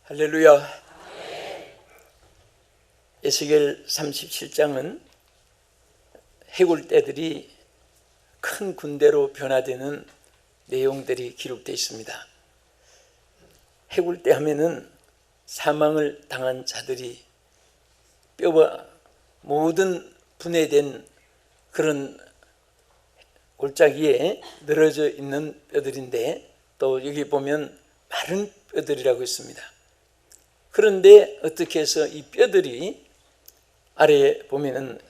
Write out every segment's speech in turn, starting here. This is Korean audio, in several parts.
할렐루야. 에스겔 37장은 해골떼들이 큰 군대로 변화되는 내용들이 기록되어 있습니다. 해골떼 하면은 사망을 당한 자들이 뼈가 모든 분해된 그런 골짜기에 늘어져 있는 뼈들인데, 또 여기 보면 마른 뼈들이라고 있습니다. 그런데 어떻게 해서 이 뼈들이 아래에 보면은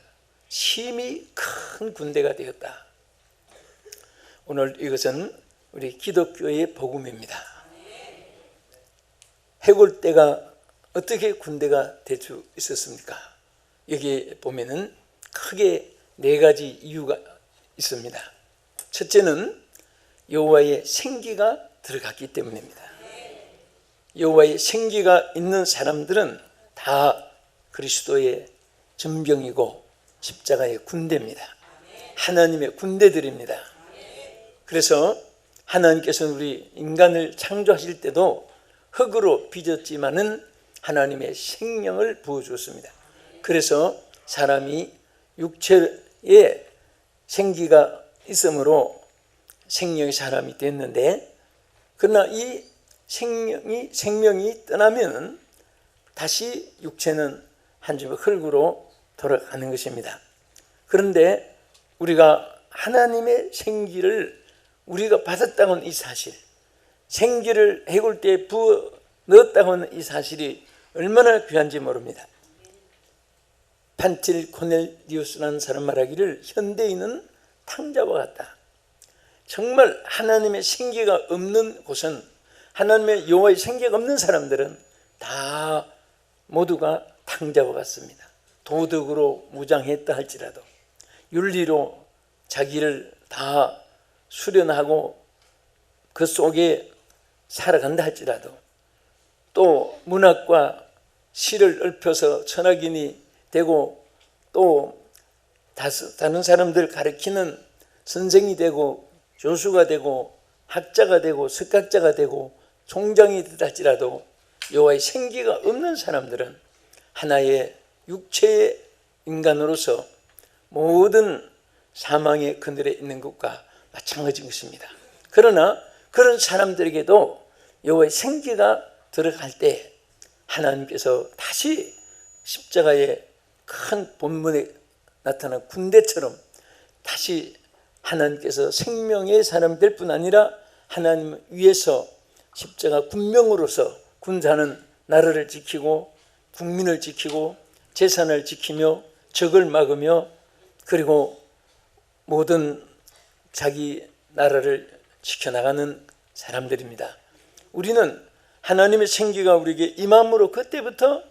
심히 큰 군대가 되었다. 오늘 이것은 우리 기독교의 복음입니다. 해골떼가 어떻게 군대가 될 수 있었습니까? 여기 보면은 크게 네 가지 이유가 있습니다. 첫째는 여호와의 생기가 들어갔기 때문입니다. 여호와의 생기가 있는 사람들은 다 그리스도의 전병이고 십자가의 군대입니다. 하나님의 군대들입니다. 그래서 하나님께서는 우리 인간을 창조하실 때도 흙으로 빚었지만은 하나님의 생명을 부어주었습니다. 그래서 사람이 육체에 생기가 있으므로 생명의 사람이 됐는데, 그러나 이 생명이 떠나면 다시 육체는 한 주먹 흙으로 돌아가는 것입니다. 그런데 우리가 하나님의 생기를 우리가 받았다는 이 사실, 생기를 해골대에 부어 넣었다는 이 사실이 얼마나 귀한지 모릅니다. 판틸 코넬리우스라는 사람 말하기를 현대인은 탕자와 같다. 정말 하나님의 생기가 없는 곳은, 하나님의 여호와의 생기가 없는 사람들은 다 모두가 탕자와 같습니다. 도덕으로 무장했다 할지라도, 윤리로 자기를 다 수련하고 그 속에 살아간다 할지라도, 또 문학과 시를 읊혀서 천학인이 되고, 또 다른 사람들 가르치는 선생이 되고 교수가 되고 학자가 되고 석학자가 되고 총장이 되다 할지라도, 여호와의 생기가 없는 사람들은 하나의 육체의 인간으로서 모든 사망의 그늘에 있는 것과 마찬가지인 것입니다. 그러나 그런 사람들에게도 여호와의 생기가 들어갈 때 하나님께서 다시 십자가의 큰 본문에 나타난 군대처럼 다시 하나님께서 생명의 사람이 될 뿐 아니라 하나님 위에서 십자가 군명으로서, 군사는 나라를 지키고 국민을 지키고 재산을 지키며 적을 막으며 그리고 모든 자기 나라를 지켜나가는 사람들입니다. 우리는 하나님의 생기가 우리에게 임함으로 그때부터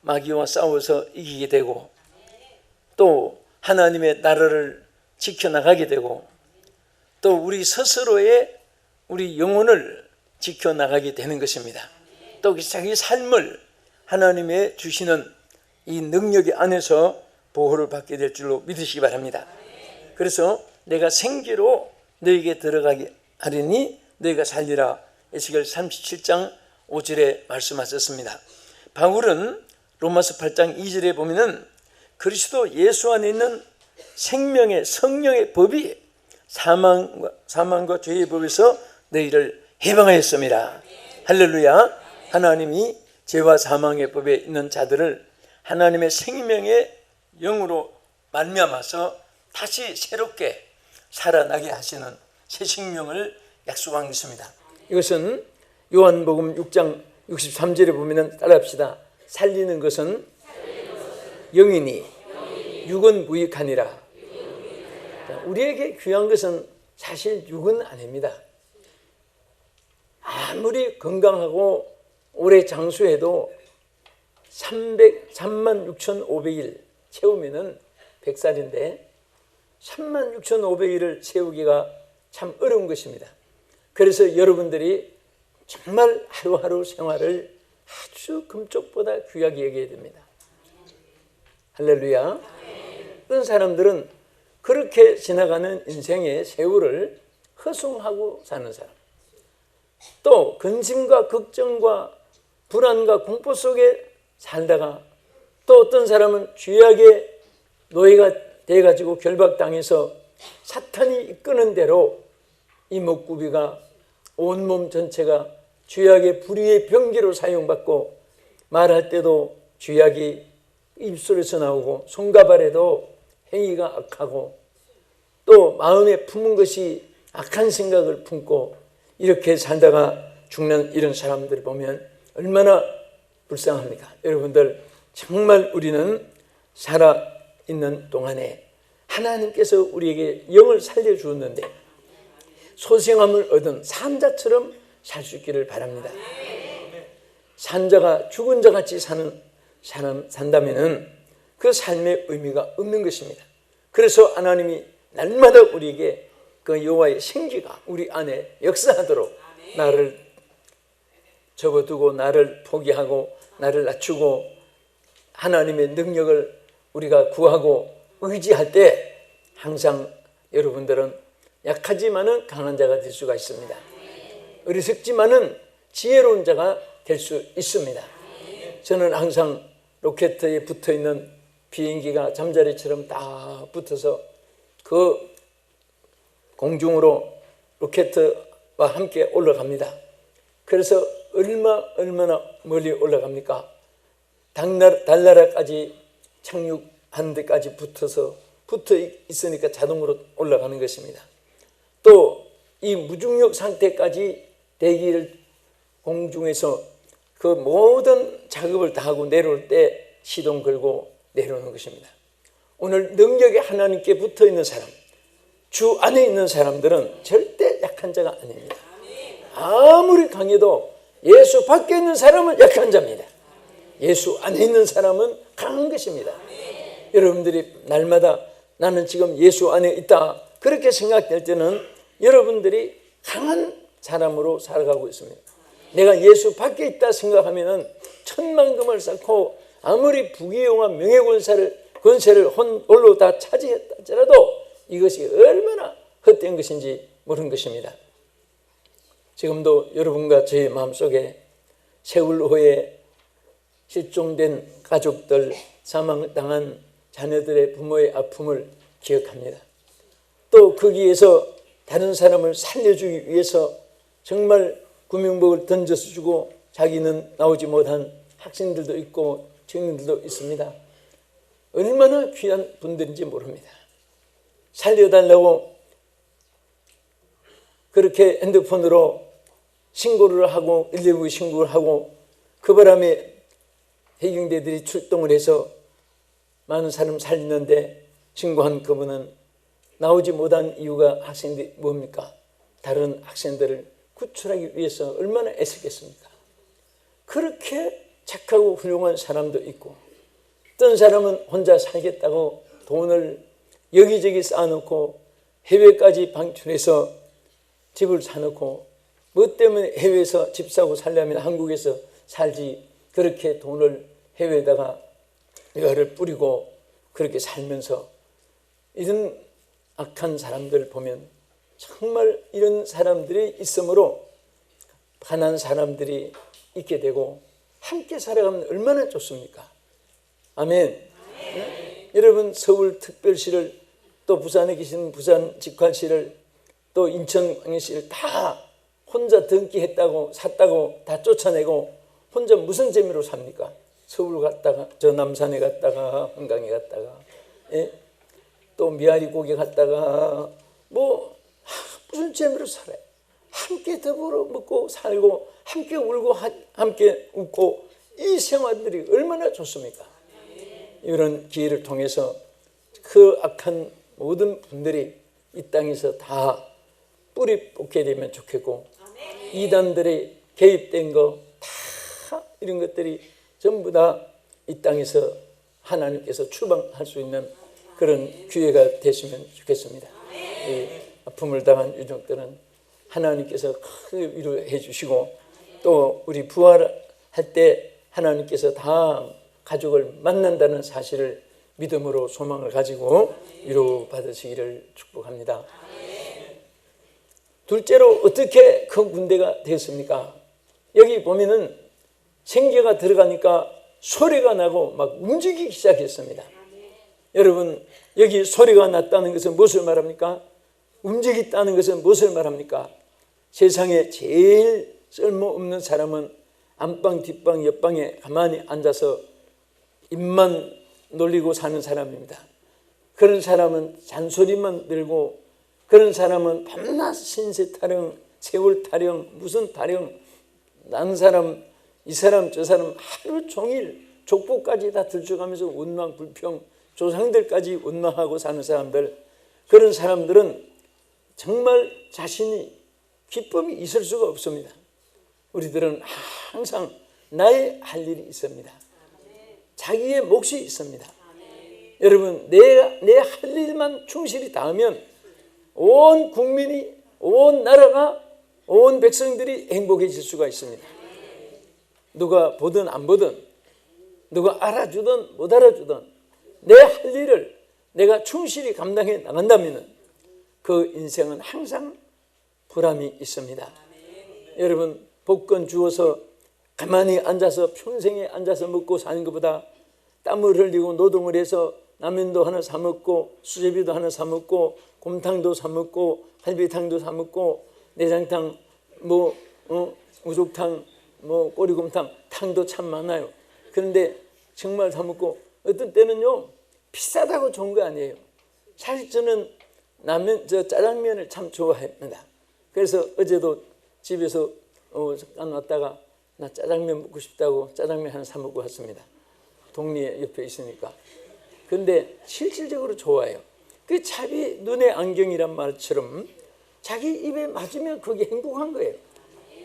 마귀와 싸워서 이기게 되고, 또 하나님의 나라를 지켜나가게 되고, 또 우리 스스로의 우리 영혼을 지켜나가게 되는 것입니다. 또 자기 삶을 하나님의 주시는 이 능력의 안에서 보호를 받게 될 줄로 믿으시기 바랍니다. 그래서 내가 생기로 너에게 들어가게 하리니 너희가 살리라, 에스겔 37장 5절에 말씀하셨습니다. 바울은 로마서 8장 2절에 보면은 그리스도 예수 안에 있는 생명의 성령의 법이 사망과 죄의 법에서 너희를 해방하였습니다. 할렐루야. 하나님이 죄와 사망의 법에 있는 자들을 하나님의 생명의 영으로 말미암아서 다시 새롭게 살아나게 하시는 새 생명을 약속한 것입니다. 이것은 요한복음 6장 63절에 보면 따라합시다. 살리는 것은 영이니 육은 무익하니라. 우리에게 귀한 것은 사실 육은 아닙니다. 아무리 건강하고 오래 장수해도 36,500일 채우면은 100살인데 36,500일을 채우기가 참 어려운 것입니다. 그래서 여러분들이 정말 하루하루 생활을 아주 금쪽보다 귀하게 여겨야 됩니다. 할렐루야. 어떤 사람들은 그렇게 지나가는 인생의 세월을 허송하고 사는 사람, 또 근심과 걱정과 불안과 공포 속에 살다가 또 어떤 사람은 죄악의 노예가 돼가지고 결박당해서 사탄이 이끄는 대로 이목구비가 온몸 전체가 죄악의 불의의 병기로 사용받고 말할 때도 죄악이 입술에서 나오고 손과 발에도 행위가 악하고 또 마음에 품은 것이 악한 생각을 품고 이렇게 살다가 죽는 이런 사람들을 보면 얼마나 불쌍합니까? 여러분들 정말 우리는 살아있는 동안에 하나님께서 우리에게 영을 살려주었는데 소생함을 얻은 산자처럼 살 수 있기를 바랍니다. 산자가 죽은 자같이 사는 사람 산다면은 그 삶의 의미가 없는 것입니다. 그래서 하나님이 날마다 우리에게 그 여호와의 생기가 우리 안에 역사하도록 나를 접어두고 나를 포기하고 나를 낮추고 하나님의 능력을 우리가 구하고 의지할 때 항상 여러분들은 약하지만은 강한 자가 될 수가 있습니다. 어리석지만은 지혜로운 자가 될 수 있습니다. 저는 항상 로켓에 붙어있는 비행기가 잠자리처럼 딱 붙어서 그 공중으로 로켓과 함께 올라갑니다. 그래서 얼마나 멀리 올라갑니까? 달나라까지 착륙하는 데까지 붙어 있으니까 자동으로 올라가는 것입니다. 또 이 무중력 상태까지 대기를 공중에서 그 모든 작업을 다 하고 내려올 때 시동 걸고 내려오는 것입니다. 오늘 능력이 하나님께 붙어 있는 사람, 주 안에 있는 사람들은 절대 약한 자가 아닙니다. 아무리 강해도 예수 밖에 있는 사람은 약한 자입니다. 예수 안에 있는 사람은 강한 것입니다. 여러분들이 날마다 나는 지금 예수 안에 있다 그렇게 생각될 때는 여러분들이 강한 사람으로 살아가고 있습니다. 내가 예수 밖에 있다 생각하면 천만금을 쌓고 아무리 부귀영화 명예권세를 홀로 다 차지했다 할지라도 이것이 얼마나 헛된 것인지 모르는 것입니다. 지금도 여러분과 저의 마음속에 세월호에 실종된 가족들, 사망당한 자녀들의 부모의 아픔을 기억합니다. 또 거기에서 다른 사람을 살려주기 위해서 정말 구명복을 던져서 주고 자기는 나오지 못한 학생들도 있고 청년들도 있습니다. 얼마나 귀한 분들인지 모릅니다. 살려달라고 그렇게 핸드폰으로 신고를 하고 119 신고를 하고 그 바람에 해경대들이 출동을 해서 많은 사람 살리는데 신고한 그분은 나오지 못한 이유가 학생들이 뭡니까? 다른 학생들을 구출하기 위해서 얼마나 애쓰겠습니까? 그렇게 착하고 훌륭한 사람도 있고 어떤 사람은 혼자 살겠다고 돈을 여기저기 쌓아놓고 해외까지 방출해서 집을 사놓고 뭐 때문에 해외에서 집 사고 살려면 한국에서 살지 그렇게 돈을 해외에다가 열을 뿌리고 그렇게 살면서 이런 악한 사람들 보면 정말 이런 사람들이 있으므로 가난한 사람들이 있게 되고 함께 살아가면 얼마나 좋습니까? 아멘. 네? 여러분 서울특별시를 또 부산에 계신 부산 직관시를 또 인천광역시를 다 혼자 등기했다고 샀다고 다 쫓아내고 혼자 무슨 재미로 삽니까? 서울 갔다가 저 남산에 갔다가 한강에 갔다가 예? 또 미아리 고개 갔다가 뭐 무슨 재미로 살아요? 함께 더불어 먹고 살고 함께 울고 함께 웃고 이 생활들이 얼마나 좋습니까? 이런 기회를 통해서 그 악한 모든 분들이 이 땅에서 다 뿌리 뽑게 되면 좋겠고 이단들이 개입된 거 다 이런 것들이 전부 다 이 땅에서 하나님께서 추방할 수 있는 그런 기회가 되시면 좋겠습니다. 이 아픔을 당한 유족들은 하나님께서 크게 위로해 주시고 또 우리 부활할 때 하나님께서 다 가족을 만난다는 사실을 믿음으로 소망을 가지고 위로받으시기를 축복합니다. 둘째로 어떻게 그 군대가 됐습니까? 여기 보면은 생계가 들어가니까 소리가 나고 막 움직이기 시작했습니다. 여러분, 여기 소리가 났다는 것은 무엇을 말합니까? 움직였다는 것은 무엇을 말합니까? 세상에 제일 쓸모없는 사람은 안방 뒷방 옆방에 가만히 앉아서 입만 놀리고 사는 사람입니다. 그런 사람은 잔소리만 들고, 그런 사람은 밤낮 신세 타령, 세월 타령, 무슨 타령, 나는 사람, 이 사람, 저 사람 하루 종일 족보까지 다 들춰가면서 원망 불평, 조상들까지 원망하고 사는 사람들, 그런 사람들은 정말 자신이 기쁨이 있을 수가 없습니다. 우리들은 항상 나의 할 일이 있습니다. 자기의 몫이 있습니다. 여러분, 내 할 일만 충실히 다하면 온 국민이, 온 나라가, 온 백성들이 행복해질 수가 있습니다. 누가 보든 안 보든, 누가 알아주든 못 알아주든 내 할 일을 내가 충실히 감당해 나간다면 그 인생은 항상 보람이 있습니다. 여러분, 복권 주어서 가만히 앉아서 평생에 앉아서 먹고 사는 것보다 땀을 흘리고 노동을 해서 라면도 하나 사 먹고 수제비도 하나 사 먹고 곰탕도 사 먹고 갈비탕도 사 먹고 내장탕, 우족탕, 꼬리곰탕, 탕도 참 많아요. 그런데 정말 사 먹고, 어떤 때는요 비싸다고 좋은 거 아니에요. 사실 저는 짜장면을 참 좋아합니다. 그래서 어제도 집에서 잠깐 왔다가 나 짜장면 먹고 싶다고 짜장면 하나 사 먹고 왔습니다. 동네 옆에 있으니까. 근데 실질적으로 좋아요. 그 차비 눈의 안경이란 말처럼 자기 입에 맞으면 그게 행복한 거예요.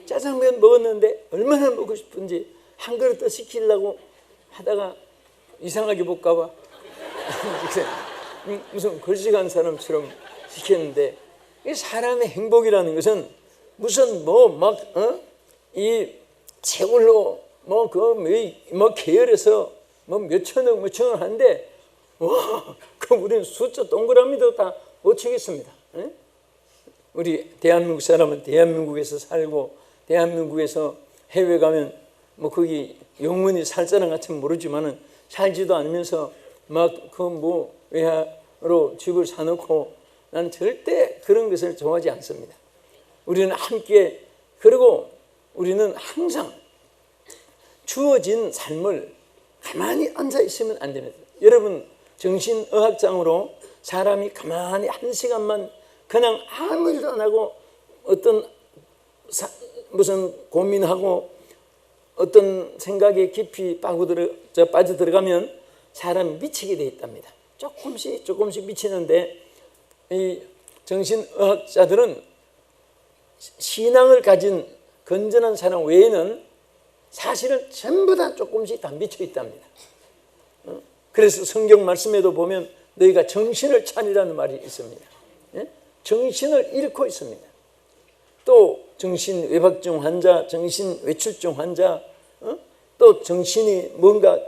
짜장면 먹었는데 얼마나 먹고 싶은지 한 그릇 더 시키려고 하다가 이상하게 볼까 봐 무슨 걸식한 사람처럼 시켰는데, 사람의 행복이라는 것은 무슨 이 세월로 계열해서 몇 천억 하는데, 그럼 우리는 숫자 동그라미도 다 못 치겠습니다. 우리 대한민국 사람은 대한민국에서 살고 대한민국에서 해외 가면 거기 영원히 살 사람 같으면 모르지만은 살지도 않으면서 외화로 집을 사놓고, 나는 절대 그런 것을 좋아하지 않습니다. 우리는 함께, 그리고 우리는 항상 주어진 삶을 가만히 앉아 있으면 안 됩니다. 여러분, 정신의학장으로 사람이 가만히 한 시간만 그냥 아무 일도 안 하고 무슨 고민하고 어떤 생각에 깊이 빠져들어가면 사람이 미치게 돼 있답니다. 조금씩 미치는데, 이 정신의학자들은 신앙을 가진 건전한 사람 외에는 사실은 전부 다 조금씩 다 미쳐 있답니다. 그래서 성경 말씀에도 보면 너희가 정신을 차리라는 말이 있습니다. 정신을 잃고 있습니다. 또 정신 외박증 환자, 정신 외출증 환자, 또 정신이 뭔가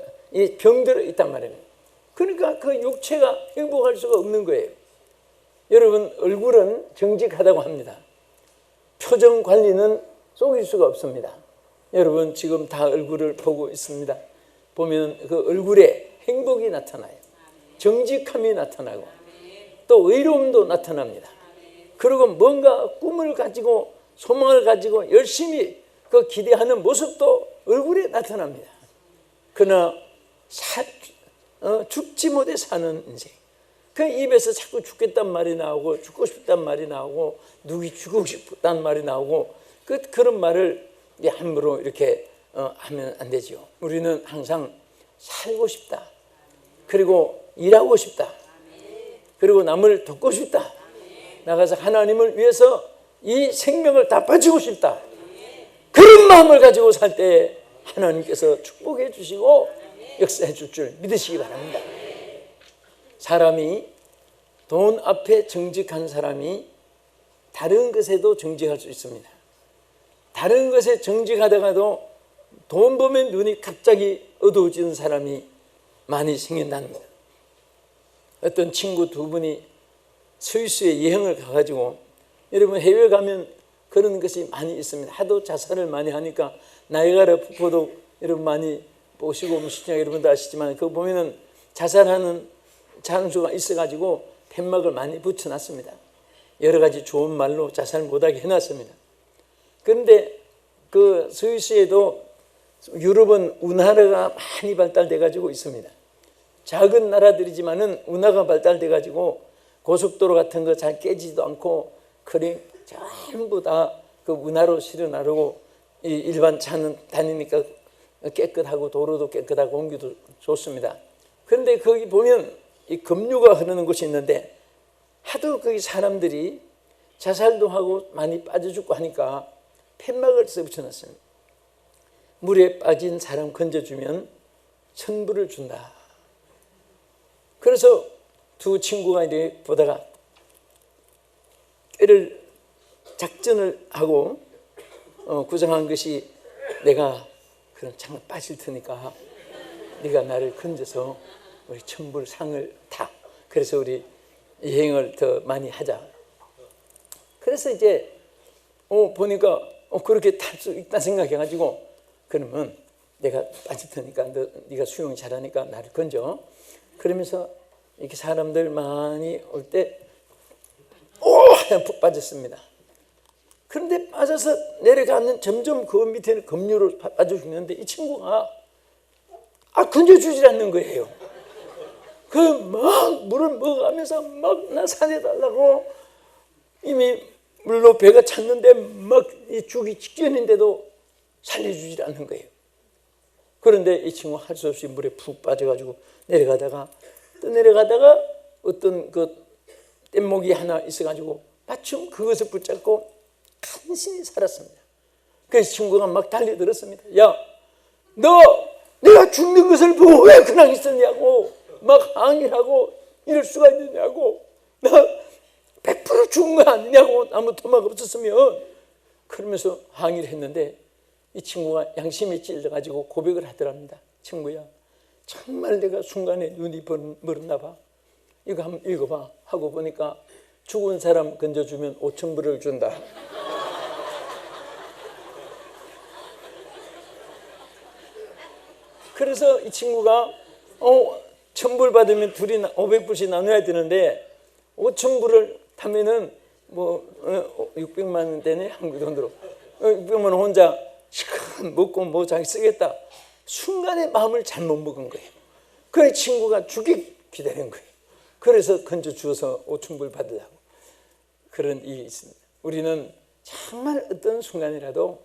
병들어 있단 말이에요. 그러니까 그 육체가 행복할 수가 없는 거예요. 여러분, 얼굴은 정직하다고 합니다. 표정 관리는 속일 수가 없습니다. 여러분, 지금 다 얼굴을 보고 있습니다. 보면 그 얼굴에 행복이 나타나요. 정직함이 나타나고 또 의로움도 나타납니다. 그리고 뭔가 꿈을 가지고 소망을 가지고 열심히 그 기대하는 모습도 얼굴에 나타납니다. 그러나 죽지 못해 사는 인생, 그 입에서 자꾸 죽겠단 말이 나오고 죽고 싶단 말이 나오고 누구 죽고 싶단 말이 나오고 그런 말을 함부로 이렇게 하면 안 되죠. 우리는 항상 살고 싶다, 그리고 일하고 싶다, 그리고 남을 돕고 싶다, 나가서 하나님을 위해서 이 생명을 다 바치고 싶다, 그런 마음을 가지고 살 때 하나님께서 축복해 주시고 역사해 줄 줄 믿으시기 바랍니다. 사람이 돈 앞에 정직한 사람이 다른 것에도 정직할 수 있습니다. 다른 것에 정직하다가도 돈 보면 눈이 갑자기 어두워지는 사람이 많이 생긴답니다. 어떤 친구 두 분이 스위스에 여행을 가가지고, 여러분 해외 가면 그런 것이 많이 있습니다. 하도 자살을 많이 하니까 나이아가라 폭포도 여러분 많이 보시고 시청자 여러분도 아시지만 그거 보면은 자살하는 장소가 있어가지고 팻막을 많이 붙여놨습니다. 여러 가지 좋은 말로 자살 못하게 해놨습니다. 그런데 그 스위스에도 유럽은 운하가 많이 발달돼 가지고 있습니다. 작은 나라들이지만은 운하가 발달돼 가지고 고속도로 같은 거 잘 깨지도 않고 그림 전부 다 그 운하로 실어나르고 일반 차는 다니니까 깨끗하고 도로도 깨끗하고 공기도 좋습니다. 그런데 거기 보면 이 급류가 흐르는 곳이 있는데 하도 거기 사람들이 자살도 하고 많이 빠져 죽고 하니까 팻막을 써 붙여놨습니다. 물에 빠진 사람 건져주면 천불을 준다. 그래서 두 친구가 이렇게 보다가 꾀를 작전을 하고 구상한 것이 내가 그럼 장을 빠질 테니까 네가 나를 건져서 우리 천불 상을 타. 그래서 우리 여행을 더 많이 하자. 그래서 이제 보니까 그렇게 탈 수 있다 생각해가지고 그러면 내가 빠질 테니까 네가 수영 잘하니까 나를 건져. 그러면서 이렇게 사람들 많이 올 때 하얀 푹 빠졌습니다. 그런데 빠져서 내려가는 점점 그 밑에는 급류로 빠져 죽는데 이 친구가 건져주질 않는 거예요. 그 막 물을 먹어가면서 막 나 살려달라고 이미 물로 배가 찼는데 막 죽기 직전인데도 살려주질 않는 거예요. 그런데 이 친구 할 수 없이 물에 푹 빠져가지고 내려가다가 어떤 그 뗏목이 하나 있어가지고 마침 그것을 붙잡고 간신히 살았습니다. 그래서 친구가 막 달려들었습니다. 야, 너 내가 죽는 것을 보고 왜 그냥 있었냐고 막 항의하고 이럴 수가 있느냐고 나 100% 죽은 거 아니냐고 아무 토막 없었으면 그러면서 항의를 했는데 이 친구가 양심이 찔려가지고 고백을 하더랍니다. 친구야, 정말 내가 순간에 눈이 멀었나 봐. 이거 한번 읽어봐 하고 보니까 죽은 사람 건져주면 5,000불을 준다. 그래서 이 친구가 1,000불 받으면 둘이 500불씩 나눠야 되는데 5,000불을 타면은 뭐 600만 원 되네 한국 돈으로 600만 원 혼자 시큰 먹고 뭐 자기 쓰겠다. 순간에 마음을 잘못 먹은 거예요. 그 친구가 죽이 기다린 거예요. 그래서 건져 주어서 5,000불 받으려고. 그런 일이 있습니다. 우리는 정말 어떤 순간이라도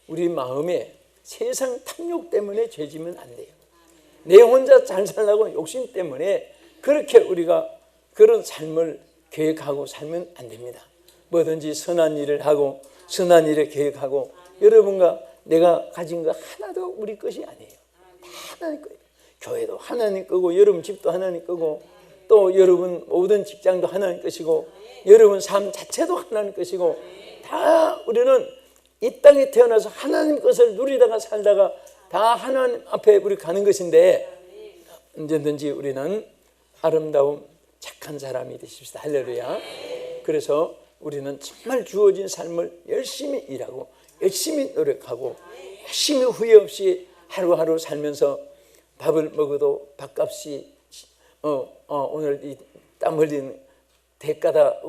우리 마음에 세상 탐욕 때문에 죄지면 안 돼요. 내 혼자 잘 살라고 욕심 때문에 그렇게 우리가 그런 삶을 계획하고 살면 안 됩니다. 뭐든지 선한 일을 하고 선한 일을 계획하고 여러분과 내가 가진 거 하나도 우리 것이 아니에요. 다 하나님 거예요. 교회도 하나님 거고 여러분 집도 하나님 거고 또 여러분 모든 직장도 하나님 것이고 여러분 삶 자체도 하나님 것이고 다 우리는 이 땅에 태어나서 하나님 것을 누리다가 살다가 다 하나님 앞에 우리 가는 것인데 언제든지 우리는 아름다운 착한 사람이 되십시다. 할렐루야. 그래서 우리는 정말 주어진 삶을 열심히 일하고 열심히 노력하고 열심히 후회 없이 하루하루 살면서 밥을 먹어도 밥값이 오늘 이 땀 흘린 대가다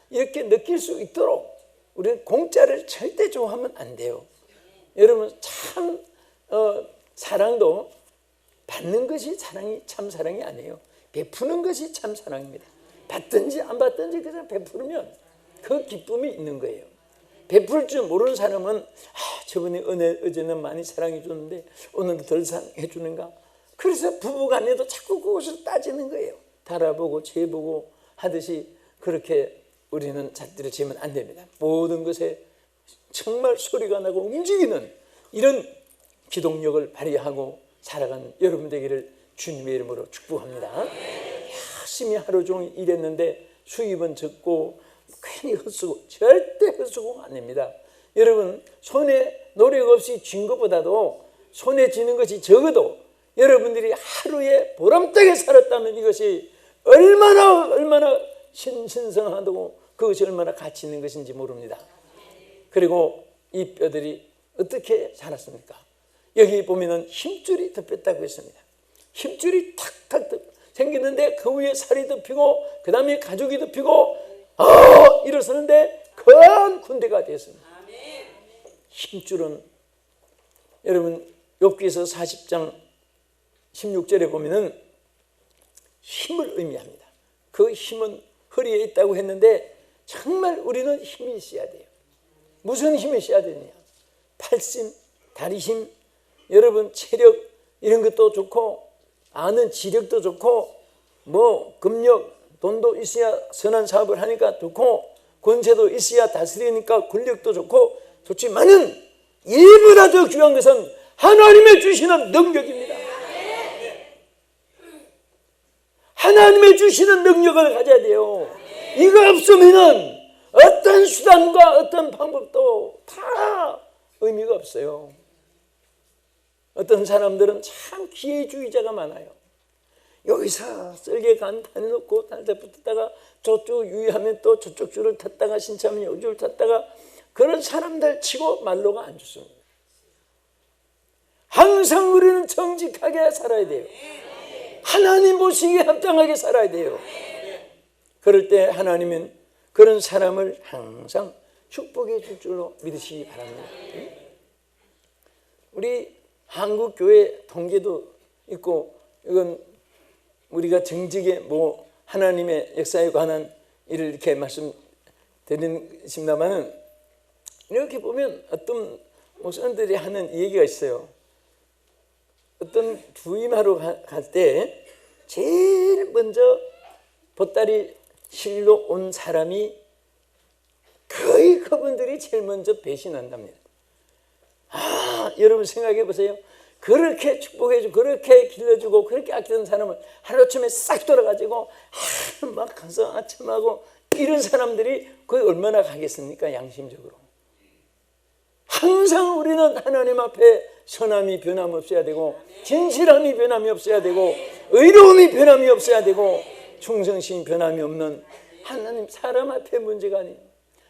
이렇게 느낄 수 있도록 우리는 공짜를 절대 좋아하면 안 돼요. 여러분 참 사랑도 받는 것이 참 사랑이 아니에요. 베푸는 것이 참 사랑입니다. 받든지 안 받든지 그냥 베푸면 그 기쁨이 있는 거예요. 베풀 줄 모르는 사람은 저번에 어제는 많이 사랑해 줬는데 오늘은 덜 사랑해 주는가. 그래서 부부간에도 자꾸 그것을 따지는 거예요. 달아보고 재보고 하듯이 그렇게 우리는 잣대를 지면 안 됩니다. 모든 것에 정말 소리가 나고 움직이는 이런 기동력을 발휘하고 살아가는 여러분 되기를 주님의 이름으로 축복합니다. 열심히 하루 종일 일했는데 수입은 적고 괜히 헛수고 절대 헛수고 아닙니다. 여러분 손에 노력 없이 쥔 것보다도 손에 쥐는 것이 적어도 여러분들이 하루에 보람되게 살았다면 이것이 얼마나 신성하고 그것이 얼마나 가치 있는 것인지 모릅니다. 그리고 이 뼈들이 어떻게 자랐습니까? 여기 보면은 힘줄이 덮였다고 했습니다. 힘줄이 탁탁 생기는데 그 위에 살이 덮이고 그 다음에 가죽이 덮이고 일어서는데 큰 군대가 되었습니다. 힘줄은 여러분 욥기서 40장 16절에 보면은 힘을 의미합니다. 그 힘은 허리에 있다고 했는데 정말 우리는 힘이 있어야 돼요. 무슨 힘이 있어야 되느냐? 팔심, 다리힘, 여러분 체력 이런 것도 좋고 아는 지력도 좋고 뭐 금력, 돈도 있어야 선한 사업을 하니까 좋고 권세도 있어야 다스리니까 권력도 좋고 좋지만은 이보다 더 귀한 것은 하나님의 주시는 능력입니다. 하나님의 주시는 능력을 가져야 돼요. 이거 없으면은 어떤 수단과 어떤 방법도 다 의미가 없어요. 어떤 사람들은 참 기회주의자가 많아요. 여기서 썰개 간판해 놓고 달다 붙었다가 저쪽 유의하면 또 저쪽 줄을 탔다가 신차면 여기 줄을 탔다가 그런 사람들 치고 말로가 안 좋습니다. 항상 우리는 정직하게 살아야 돼요. 하나님 보시기에 합당하게 살아야 돼요. 그럴 때 하나님은 그런 사람을 항상 축복해 줄 줄로 믿으시기 바랍니다. 우리 한국교회 통계도 있고 이건 우리가 정직에 뭐 하나님의 역사에 관한 일을 이렇게 말씀드립니다만은 이렇게 보면 어떤 목사님들이 하는 얘기가 있어요. 어떤 부임하러 갈 때 제일 먼저 보따리 실로 온 사람이 거의 그분들이 제일 먼저 배신한답니다. 여러분 생각해 보세요. 그렇게 축복해주고 그렇게 길러주고 그렇게 아끼는 사람을 하루아침에 싹 돌아가지고 막 가서 아첨하고 이런 사람들이 거의 얼마나 가겠습니까? 양심적으로. 항상 우리는 하나님 앞에 선함이 변함없어야 되고 진실함이 변함이 없어야 되고 의로움이 변함이 없어야 되고 충성심이 변함이 없는 하나님, 사람 앞에 문제가 아니에요.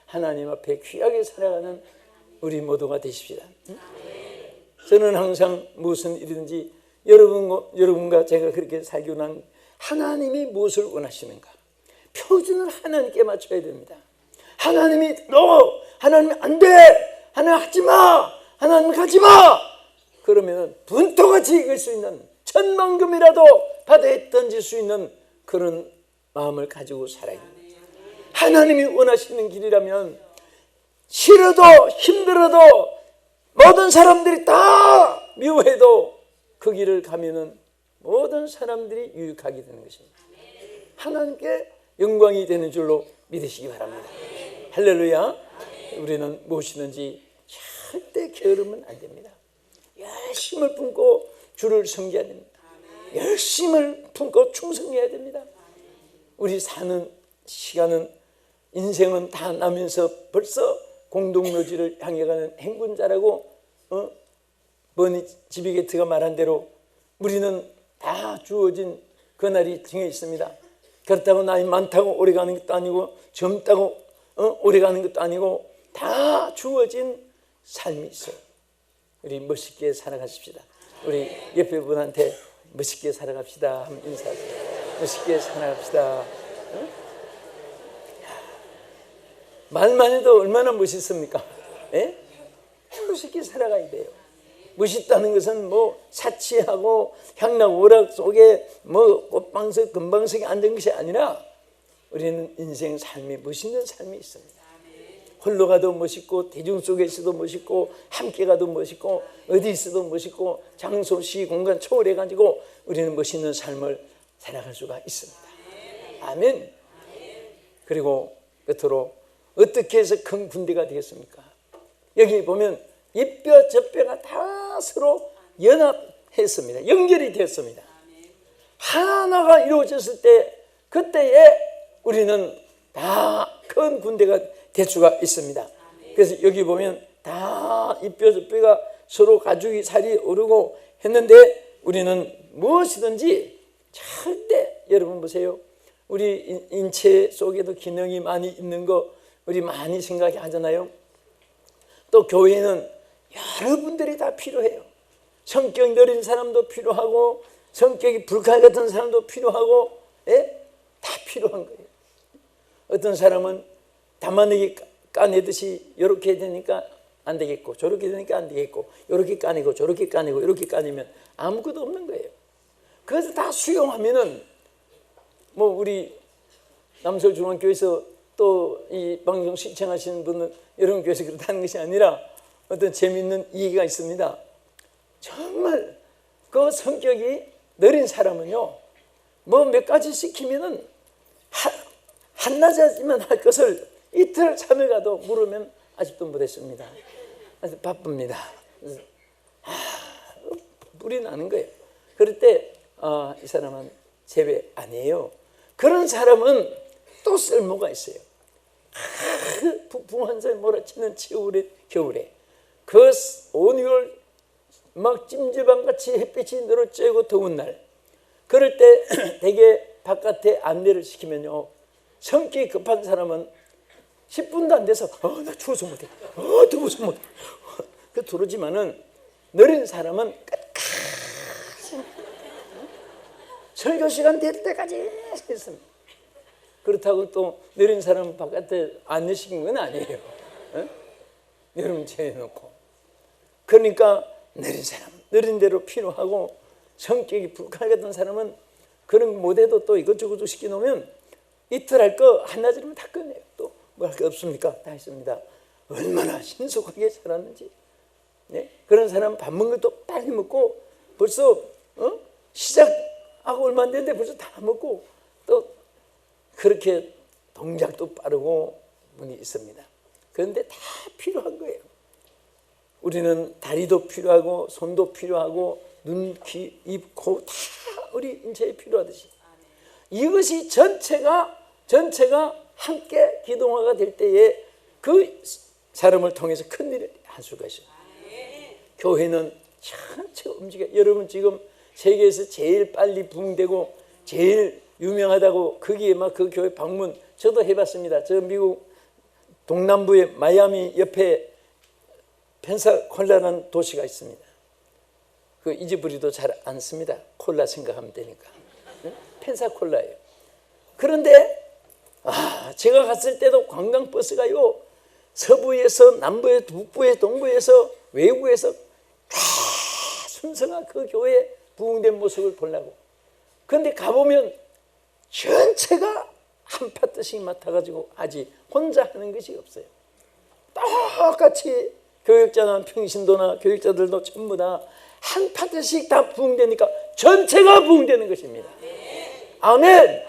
하나님 앞에 귀하게 살아가는 우리 모두가 되십시다. 저는 항상 무슨 일이든지 여러분과 제가 그렇게 살고 난 하나님이 무엇을 원하시는가 표준을 하나님께 맞춰야 됩니다. 하나님이 하나님이 안 돼, 하나님 하지마, 하나님 가지마 그러면 분토같이 익을 수 있는 천만금이라도 바다에 던질 수 있는 그런 마음을 가지고 살아야 됩니다. 하나님이 원하시는 길이라면 싫어도 힘들어도 모든 사람들이 다 미워해도 그 길을 가면은 모든 사람들이 유익하게 되는 것입니다. 하나님께 영광이 되는 줄로 믿으시기 바랍니다. 할렐루야. 우리는 무엇이든지 절대 게으르면 안 됩니다. 열심을 품고 주를 섬겨야 됩니다. 열심을 품고 충성해야 됩니다. 우리 사는 시간은 인생은 다 나면서 벌써 공동묘지를 향해 가는 행군자라고 버니 지비게트가 말한 대로 우리는 다 주어진 그날이 정해 있습니다. 그렇다고 나이 많다고 오래 가는 것도 아니고 젊다고 오래 가는 것도 아니고 다 주어진 삶이 있어요. 우리 멋있게 살아가십시다. 우리 옆에 분한테 멋있게 살아갑시다 한번 인사하세요. 멋있게 살아갑시다. 말만 해도 얼마나 멋있습니까? 예? 멋있게 살아가야 돼요. 멋있다는 것은 뭐 사치하고 향락오락 속에 뭐 꽃방석 금방석에 앉은 것이 아니라 우리는 인생 삶이 멋있는 삶이 있습니다. 홀로 가도 멋있고 대중 속에 있어도 멋있고 함께 가도 멋있고 어디 있어도 멋있고 장소, 시, 공간 초월해 가지고 우리는 멋있는 삶을 살아갈 수가 있습니다. 아멘. 그리고 끝으로 어떻게 해서 큰 군대가 되겠습니까? 여기 보면 이뼈 저뼈가 다 서로 연합했습니다. 연결이 됐습니다. 하나가 이루어졌을 때 그때에 우리는 다 큰 군대가 될 수가 있습니다. 그래서 여기 보면 다 이뼈 저뼈가 서로 가죽이 살이 오르고 했는데 우리는 무엇이든지 절대 여러분 보세요. 우리 인체 속에도 기능이 많이 있는 거 우리 많이 생각하잖아요. 또 교회는 여러분들이 다 필요해요. 성격 느린 사람도 필요하고 성격이 불칼 같은 사람도 필요하고, 예? 다 필요한 거예요. 어떤 사람은 담아내기 까내듯이 이렇게 되니까 안 되겠고 저렇게 되니까 안 되겠고 이렇게 까내고 저렇게 까내고 이렇게 까내면 아무것도 없는 거예요. 그래서 다 수용하면은 뭐 우리 남서중앙교회에서 또 이 방송 시청하시는 분은 여러분 교회에서 그렇다는 것이 아니라 어떤 재미있는 얘기가 있습니다. 정말 그 성격이 느린 사람은요, 뭐 몇 가지 시키면은 한낮이지만 할 것을 이틀 3일 가도 물으면 아직도 못했습니다. 그래서 바쁩니다. 불이 나는 거예요. 그럴 때 이 사람은 제외 아니에요. 그런 사람은 또 쓸모가 있어요. 북풍 한살 몰아치는 겨울에 그 온 6월 막 찜질방같이 햇빛이 늘어쬐고 더운 날, 그럴 때 되게 바깥에 안내를 시키면요, 성격이 급한 사람은 10분도 안 돼서 나 추워서 못해, 더워서 못해 그 들어오지만은 느린 사람은 끝까지 설교 시간 될 때까지 있습니다. 그렇다고 또 느린 사람은 바깥에 안내 시킨 건 아니에요. 여러분 재놓고. 그러니까 느린 사람, 느린 대로 필요하고, 성격이 불칼 같은 사람은 그런 못해도 또 이것저것 시켜놓으면 이틀 할 거 한낮이면 다 끝내요. 또 뭐 할 게 없습니까? 다 했습니다. 얼마나 신속하게 살았는지. 네? 그런 사람은 밥 먹는 것도 빨리 먹고 벌써 시작하고 얼마 안 됐는데 벌써 다 먹고, 또 그렇게 동작도 빠르고 분이 있습니다. 그런데 다 필요한 거예요. 우리는 다리도 필요하고 손도 필요하고 눈, 귀, 입, 코 다 우리 인체에 필요하듯이 이것이 전체가 함께 기동화가 될 때에 그 사람을 통해서 큰 일을 할 수가 있어요. 교회는 전체가 움직여요. 여러분 지금 세계에서 제일 빨리 부흥되고 제일 유명하다고 거기에 막 그 교회 방문 저도 해봤습니다. 저 미국 동남부의 마이애미 옆에 펜사콜라라는 도시가 있습니다. 그 이지부리도 잘 안 씁니다. 콜라 생각하면 되니까. 펜사콜라예요. 그런데 제가 갔을 때도 관광버스가요, 서부에서 남부에 북부에 동부에서 외국에서 다 순서가 그 교회에 부흥된 모습을 보려고. 그런데 가보면 전체가 한 파트씩 맡아가지고 하지 혼자 하는 것이 없어요. 똑같이 교육자나 평신도나 교육자들도 전부 다 한 파트씩 다 부흥되니까 전체가 부흥되는 것입니다. 아멘.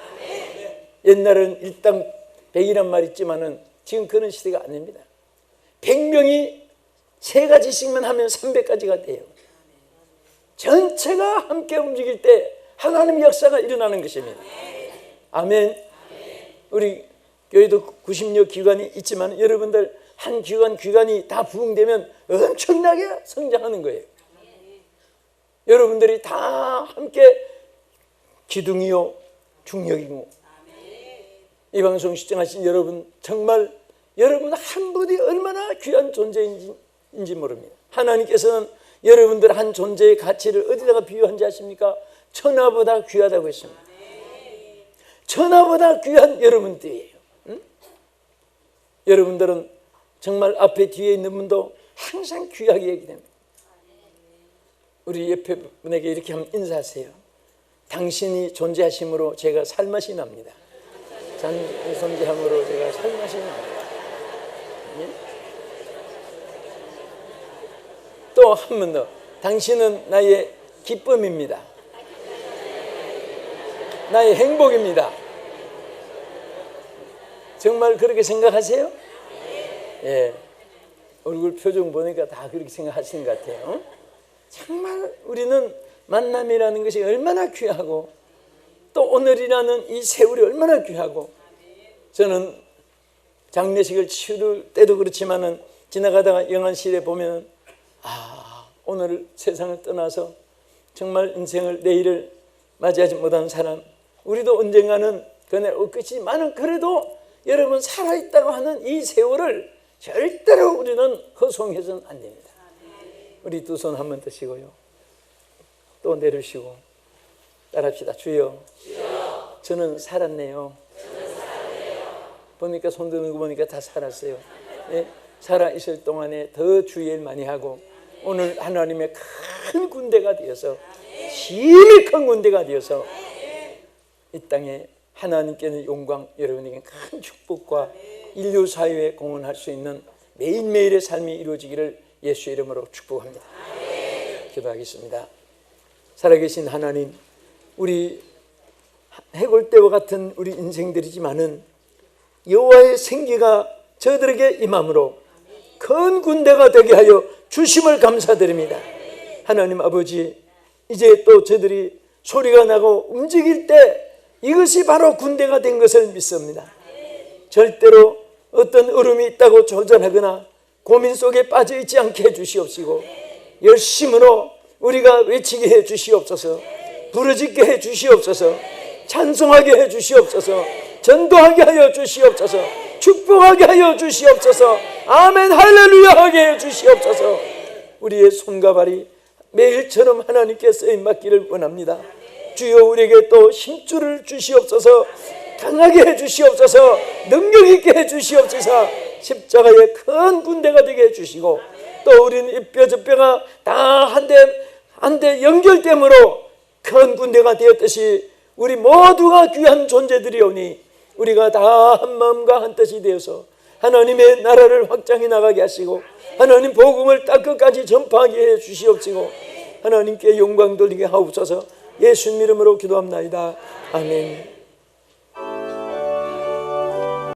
옛날은 일당 100이란 말 있지만은 지금 그런 시대가 아닙니다. 100명이 3가지씩만 하면 300가지가 돼요. 전체가 함께 움직일 때 하나님의 역사가 일어나는 것입니다. 아멘. 우리 교회도 90여 기관이 있지만 여러분들 한 기관이 다 부흥되면 엄청나게 성장하는 거예요. 여러분들이 다 함께 기둥이요 중력이고, 이 방송 시청하신 여러분, 정말 여러분 한 분이 얼마나 귀한 존재인지 모릅니다. 하나님께서는 여러분들 한 존재의 가치를 어디다가 비유한지 아십니까? 천하보다 귀하다고 했습니다. 천하보다 귀한 여러분들이에요. 응? 여러분들은 정말 앞에 뒤에 있는 분도 항상 귀하게 얘기됩니다. 우리 옆에 분에게 이렇게 한번 인사하세요. 당신이 존재하심으로 제가 살맛이 납니다. 당신이 존재함으로 제가 살맛이 납니다. 예? 또 한 번 더. 당신은 나의 기쁨입니다. 나의 행복입니다. 정말 그렇게 생각하세요? 예. 얼굴 표정 보니까 다 그렇게 생각하시는 것 같아요. 정말 우리는 만남이라는 것이 얼마나 귀하고, 또 오늘이라는 이 세월이 얼마나 귀하고, 저는 장례식을 치를 때도 그렇지만은 지나가다가 영안실에 보면 오늘 세상을 떠나서 정말 인생을 내일을 맞이하지 못한 사람, 우리도 언젠가는 그날 올 것이지만은 그래도 여러분 살아있다고 하는 이 세월을 절대로 우리는 허송해서는 안 됩니다. 우리 두 손 한번 드시고요. 또 내리시고 따라합시다. 주여, 저는 살았네요. 보니까 손 드는 거 보니까 다 살았어요. 예? 살아있을 동안에 더 주의 일 많이 하고 오늘 하나님의 큰 군대가 되어서 심히 큰 군대가 되어서 이 땅에 하나님께는 영광, 여러분에게 큰 축복과 인류 사회에 공헌할 수 있는 매일매일의 삶이 이루어지기를 예수 이름으로 축복합니다. 기도하겠습니다. 살아계신 하나님, 우리 해골대와 같은 우리 인생들이지만은 여호와의 생기가 저들에게 임함으로 큰 군대가 되게 하여 주심을 감사드립니다. 하나님 아버지, 이제 또 저들이 소리가 나고 움직일 때 이것이 바로 군대가 된 것을 믿습니다. 절대로 어떤 얼음이 있다고 조전하거나 고민 속에 빠져 있지 않게 해주시옵시고 열심으로 우리가 외치게 해주시옵소서, 부르짖게 해주시옵소서, 찬송하게 해주시옵소서, 전도하게 하여 주시옵소서, 축복하게 하여 주시옵소서, 아멘 할렐루야 하게 해주시옵소서. 우리의 손과 발이 매일처럼 하나님께 쓰임받기를 원합니다. 주여 우리에게 또 힘줄을 주시옵소서, 강하게 해주시옵소서, 능력 있게 해주시옵소서, 십자가의 큰 군대가 되게 해주시고 또 우리는 이 뼈 저 뼈가 다 한 대 연결됨으로 큰 군대가 되었듯이 우리 모두가 귀한 존재들이오니 우리가 다 한 마음과 한 뜻이 되어서 하나님의 나라를 확장해 나가게 하시고 하나님 복음을 땅 끝까지 전파하게 해 주시옵시고 하나님께 영광 돌리게 하옵소서. 예수님 이름으로 기도합나이다. 아멘.